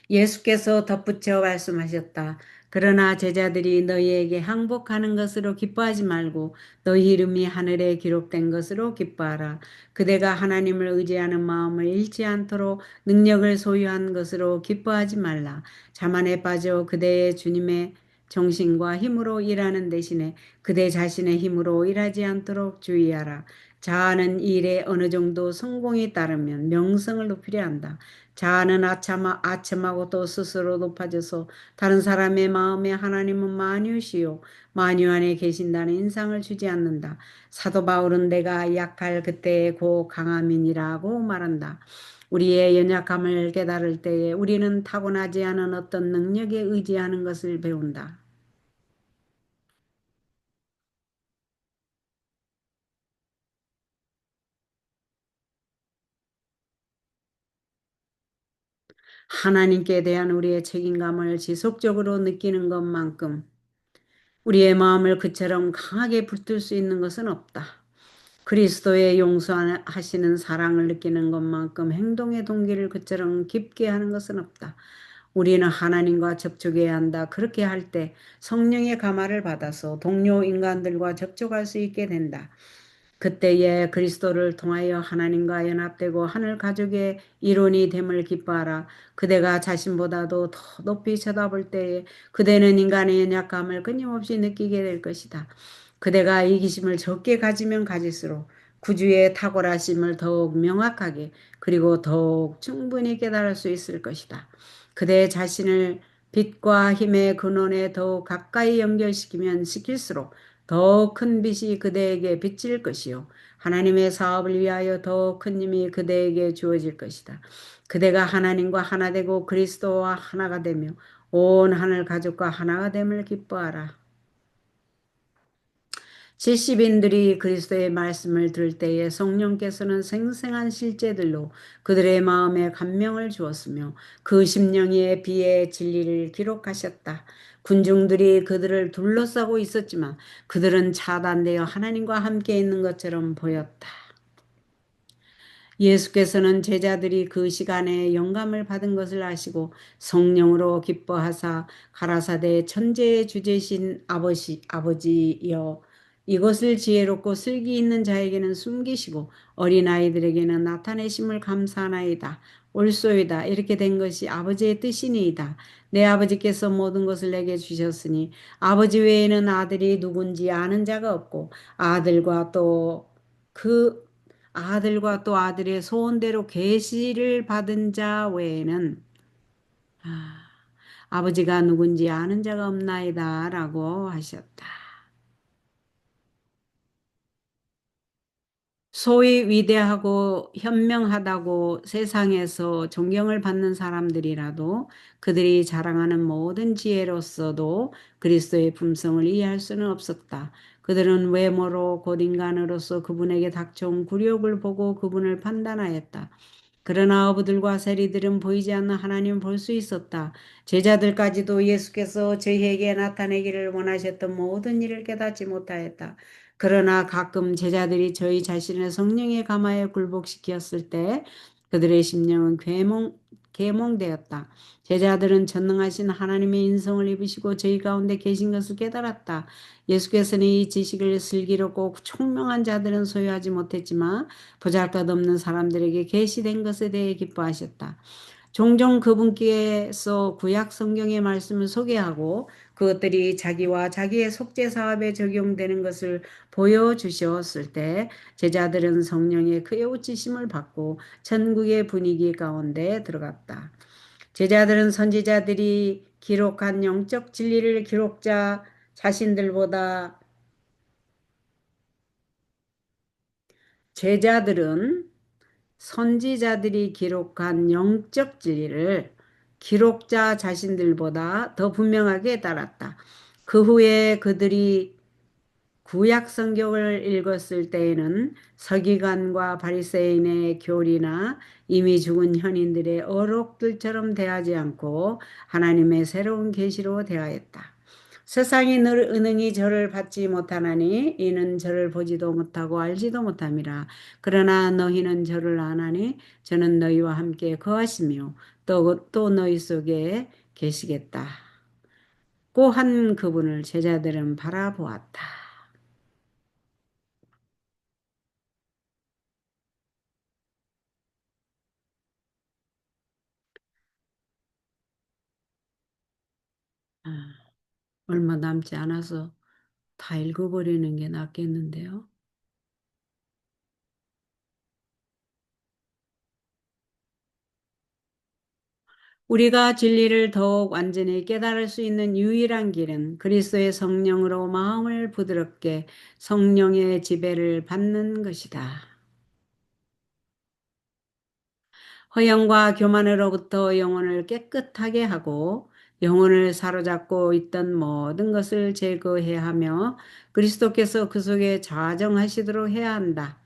예수께서 덧붙여 말씀하셨다. 그러나 제자들이 너희에게 항복하는 것으로 기뻐하지 말고 너희 이름이 하늘에 기록된 것으로 기뻐하라. 그대가 하나님을 의지하는 마음을 잃지 않도록 능력을 소유한 것으로 기뻐하지 말라. 자만에 빠져 그대의 주님의 정신과 힘으로 일하는 대신에 그대 자신의 힘으로 일하지 않도록 주의하라. 자아는 일에 어느 정도 성공이 따르면 명성을 높이려 한다. 자아는 아첨하고 또 스스로 높아져서 다른 사람의 마음에 하나님은 만유시요 만유 안에 계신다는 인상을 주지 않는다. 사도 바울은 내가 약할 그때의 고 강함이니라고 말한다. 우리의 연약함을 깨달을 때에 우리는 타고나지 않은 어떤 능력에 의지하는 것을 배운다. 하나님께 대한 우리의 책임감을 지속적으로 느끼는 것만큼 우리의 마음을 그처럼 강하게 붙들 수 있는 것은 없다. 그리스도의 용서하시는 사랑을 느끼는 것만큼 행동의 동기를 그처럼 깊게 하는 것은 없다. 우리는 하나님과 접촉해야 한다. 그렇게 할 때 성령의 감화를 받아서 동료 인간들과 접촉할 수 있게 된다. 그때에 그리스도를 통하여 하나님과 연합되고 하늘 가족의 일원이 됨을 기뻐하라. 그대가 자신보다도 더 높이 쳐다볼 때에 그대는 인간의 연약감을 끊임없이 느끼게 될 것이다. 그대가 이기심을 적게 가지면 가질수록 구주의 탁월하심을 더욱 명확하게 그리고 더욱 충분히 깨달을 수 있을 것이다. 그대 자신을 빛과 힘의 근원에 더욱 가까이 연결시키면 시킬수록 더 큰 빛이 그대에게 비칠 것이요. 하나님의 사업을 위하여 더 큰 힘이 그대에게 주어질 것이다. 그대가 하나님과 하나 되고 그리스도와 하나가 되며 온 하늘 가족과 하나가 됨을 기뻐하라. 70인들이 그리스도의 말씀을 들을 때에 성령께서는 생생한 실제들로 그들의 마음에 감명을 주었으며 그 심령의 비의 진리를 기록하셨다. 군중들이 그들을 둘러싸고 있었지만 그들은 차단되어 하나님과 함께 있는 것처럼 보였다. 예수께서는 제자들이 그 시간에 영감을 받은 것을 아시고 성령으로 기뻐하사 가라사대 천재의 주제신 아버지여 이것을 지혜롭고 슬기 있는 자에게는 숨기시고 어린아이들에게는 나타내심을 감사하나이다. 옳소이다. 이렇게 된 것이 아버지의 뜻이니이다. 내 아버지께서 모든 것을 내게 주셨으니 아버지 외에는 아들이 누군지 아는 자가 없고 그 아들과 또 아들의 소원대로 계시를 받은 자 외에는 아버지가 누군지 아는 자가 없나이다 라고 하셨다. 소위 위대하고 현명하다고 세상에서 존경을 받는 사람들이라도 그들이 자랑하는 모든 지혜로서도 그리스도의 품성을 이해할 수는 없었다. 그들은 외모로 곧 인간으로서 그분에게 닥쳐온 굴욕을 보고 그분을 판단하였다. 그러나 어부들과 세리들은 보이지 않는 하나님을 볼 수 있었다. 제자들까지도 예수께서 저희에게 나타내기를 원하셨던 모든 일을 깨닫지 못하였다. 그러나 가끔 제자들이 저희 자신을 성령에 감하여 굴복시켰을 때 그들의 심령은 계몽되었다. 제자들은 전능하신 하나님의 인성을 입으시고 저희 가운데 계신 것을 깨달았다. 예수께서는 이 지식을 슬기롭고 총명한 자들은 소유하지 못했지만 보잘것없는 사람들에게 계시된 것에 대해 기뻐하셨다. 종종 그분께서 구약 성경의 말씀을 소개하고 그것들이 자기와 자기의 속죄 사업에 적용되는 것을 보여주셨을 때 제자들은 성령의 크게 웃지심을 받고 천국의 분위기 가운데 들어갔다. 제자들은 선지자들이 기록한 영적 진리를 기록자 자신들보다 제자들은 선지자들이 기록한 영적 진리를 기록자 자신들보다 더 분명하게 따랐다. 그 후에 그들이 구약 성경을 읽었을 때에는 서기관과 바리새인의 교리나 이미 죽은 현인들의 어록들처럼 대하지 않고 하나님의 새로운 계시로 대하였다. 세상이 늘 은행이 저를 받지 못하나니 이는 저를 보지도 못하고 알지도 못함이라. 그러나 너희는 저를 아나니 저는 너희와 함께 거하시며 또 너희 속에 계시겠다. 고 한 그분을 제자들은 바라보았다. 아, 얼마 남지 않아서 다 읽어버리는 게 낫겠는데요. 우리가 진리를 더욱 완전히 깨달을 수 있는 유일한 길은 그리스도의 성령으로 마음을 부드럽게 성령의 지배를 받는 것이다. 허영과 교만으로부터 영혼을 깨끗하게 하고 영혼을 사로잡고 있던 모든 것을 제거해야 하며 그리스도께서 그 속에 좌정하시도록 해야 한다.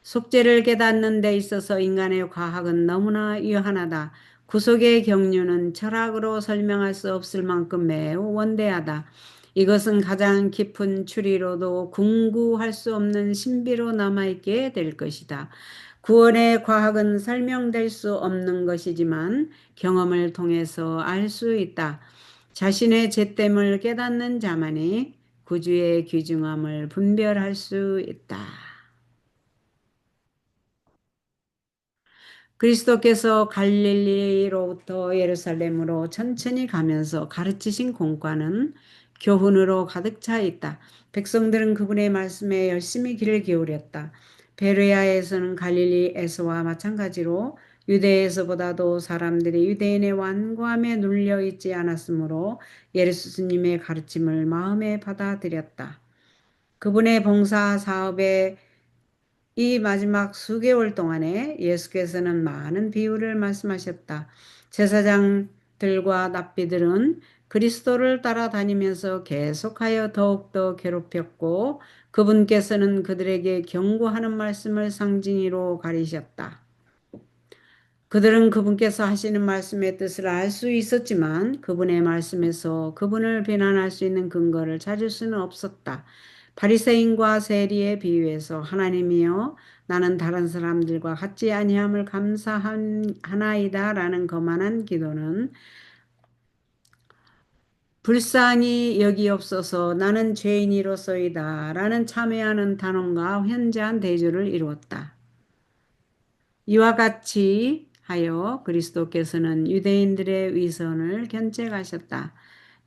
속죄를 깨닫는 데 있어서 인간의 과학은 너무나 유한하다. 구속의 경륜은 철학으로 설명할 수 없을 만큼 매우 원대하다. 이것은 가장 깊은 추리로도 궁구할 수 없는 신비로 남아있게 될 것이다. 구원의 과학은 설명될 수 없는 것이지만 경험을 통해서 알 수 있다. 자신의 죄됨을 깨닫는 자만이 구주의 귀중함을 분별할 수 있다. 그리스도께서 갈릴리로부터 예루살렘으로 천천히 가면서 가르치신 공과는 교훈으로 가득 차 있다. 백성들은 그분의 말씀에 열심히 귀를 기울였다. 베레아에서는 갈릴리에서와 마찬가지로 유대에서보다도 사람들이 유대인의 완고함에 눌려 있지 않았으므로 예수님의 가르침을 마음에 받아들였다. 그분의 봉사 사업에 이 마지막 수개월 동안에 예수께서는 많은 비유를 말씀하셨다. 제사장들과 납비들은 그리스도를 따라다니면서 계속하여 더욱더 괴롭혔고 그분께서는 그들에게 경고하는 말씀을 상징으로 가리셨다. 그들은 그분께서 하시는 말씀의 뜻을 알 수 있었지만 그분의 말씀에서 그분을 비난할 수 있는 근거를 찾을 수는 없었다. 바리새인과 세리에 비유해서 하나님이여 나는 다른 사람들과 같지 아니함을 감사하나이다라는 거만한 기도는 불쌍히 여기옵소서 나는 죄인이로소이다라는 참회하는 단언과 현저한 대조를 이루었다. 이와 같이 하여 그리스도께서는 유대인들의 위선을 견책하셨다.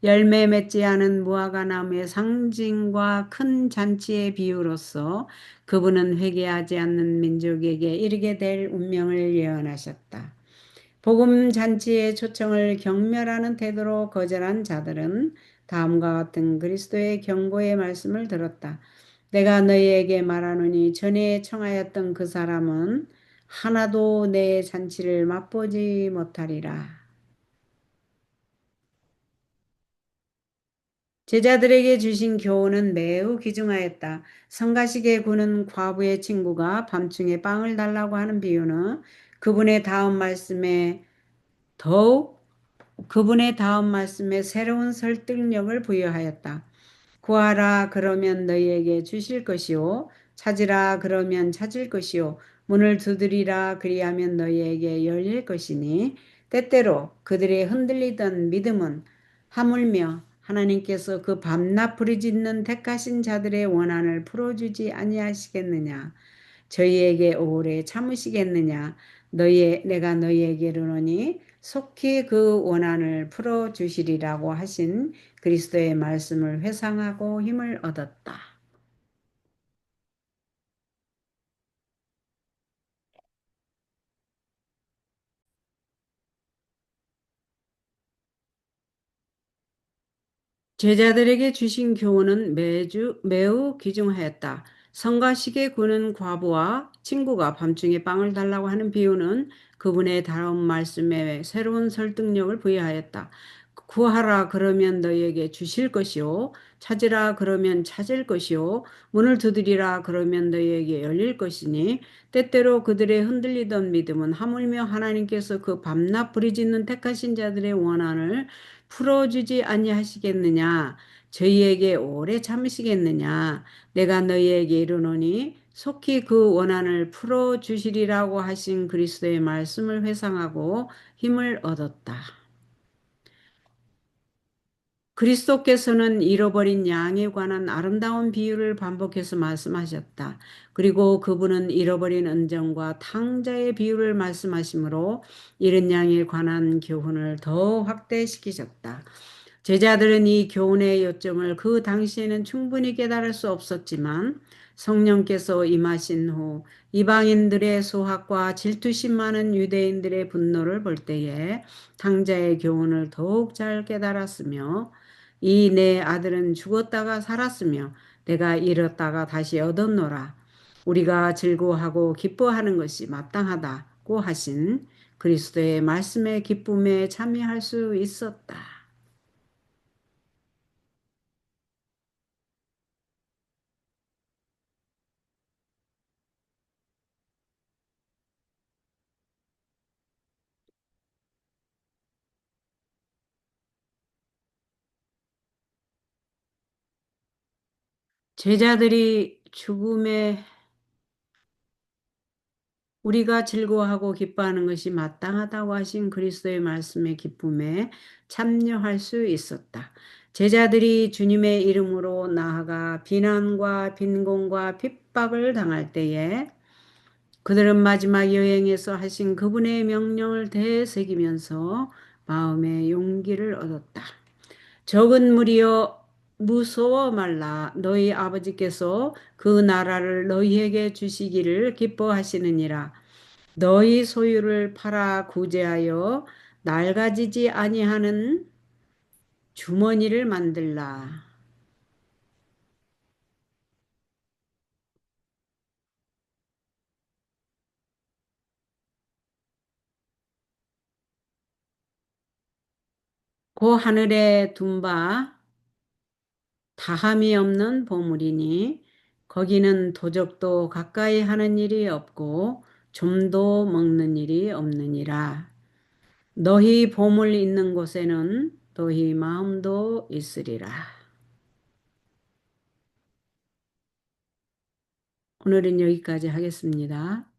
열매 맺지 않은 무화과 나무의 상징과 큰 잔치의 비유로서 그분은 회개하지 않는 민족에게 이르게 될 운명을 예언하셨다. 복음 잔치의 초청을 경멸하는 태도로 거절한 자들은 다음과 같은 그리스도의 경고의 말씀을 들었다. 내가 너희에게 말하노니 전에 청하였던 그 사람은 하나도 내 잔치를 맛보지 못하리라. 제자들에게 주신 교훈은 매우 귀중하였다. 성가시게 구는 과부의 친구가 밤중에 빵을 달라고 하는 비유는 그분의 다음 말씀에 더욱 그분의 다음 말씀에 새로운 설득력을 부여하였다. 구하라 그러면 너희에게 주실 것이요 찾으라 그러면 찾을 것이요 문을 두드리라 그리하면 너희에게 열릴 것이니 때때로 그들의 흔들리던 믿음은 하물며 하나님께서 그 밤낮 부르짖는 택하신 자들의 원한을 풀어주지 아니하시겠느냐 저희에게 오래 참으시겠느냐 내가 너희에게 이르노니 속히 그 원한을 풀어주시리라고 하신 그리스도의 말씀을 회상하고 힘을 얻었다. 제자들에게 주신 교훈은 매우 귀중하였다. 성가시게 구는 과부와 친구가 밤중에 빵을 달라고 하는 비유는 그분의 다음 말씀에 새로운 설득력을 부여하였다. 구하라 그러면 너희에게 주실 것이요. 찾으라 그러면 찾을 것이요. 문을 두드리라 그러면 너희에게 열릴 것이니 때때로 그들의 흔들리던 믿음은 하물며 하나님께서 그 밤낮 부르짖는 택하신 자들의 원한을 풀어주지 아니하시겠느냐? 저희에게 오래 참으시겠느냐? 내가 너희에게 이르노니 속히 그 원한을 풀어주시리라고 하신 그리스도의 말씀을 회상하고 힘을 얻었다. 그리스도께서는 잃어버린 양에 관한 아름다운 비유를 반복해서 말씀하셨다. 그리고 그분은 잃어버린 은정과 탕자의 비유를 말씀하시므로 잃은 양에 관한 교훈을 더 확대시키셨다. 제자들은 이 교훈의 요점을 그 당시에는 충분히 깨달을 수 없었지만 성령께서 임하신 후 이방인들의 소학과 질투심 많은 유대인들의 분노를 볼 때에 탕자의 교훈을 더욱 잘 깨달았으며 이 내 아들은 죽었다가 살았으며 내가 잃었다가 다시 얻었노라. 우리가 즐거워하고 기뻐하는 것이 마땅하다고 하신 그리스도의 말씀의 기쁨에 참여할 수 있었다. 제자들이 죽음에 우리가 즐거워하고 기뻐하는 것이 마땅하다고 하신 그리스도의 말씀의 기쁨에 참여할 수 있었다. 제자들이 주님의 이름으로 나아가 비난과 빈곤과 핍박을 당할 때에 그들은 마지막 여행에서 하신 그분의 명령을 되새기면서 마음의 용기를 얻었다. 적은 무리여 무서워 말라 너희 아버지께서 그 나라를 너희에게 주시기를 기뻐하시느니라. 너희 소유를 팔아 구제하여 낡아지지 아니하는 주머니를 만들라. 그 하늘에 둔바 다함이 없는 보물이니 거기는 도적도 가까이 하는 일이 없고 좀도 먹는 일이 없느니라. 너희 보물 있는 곳에는 너희 마음도 있으리라. 오늘은 여기까지 하겠습니다.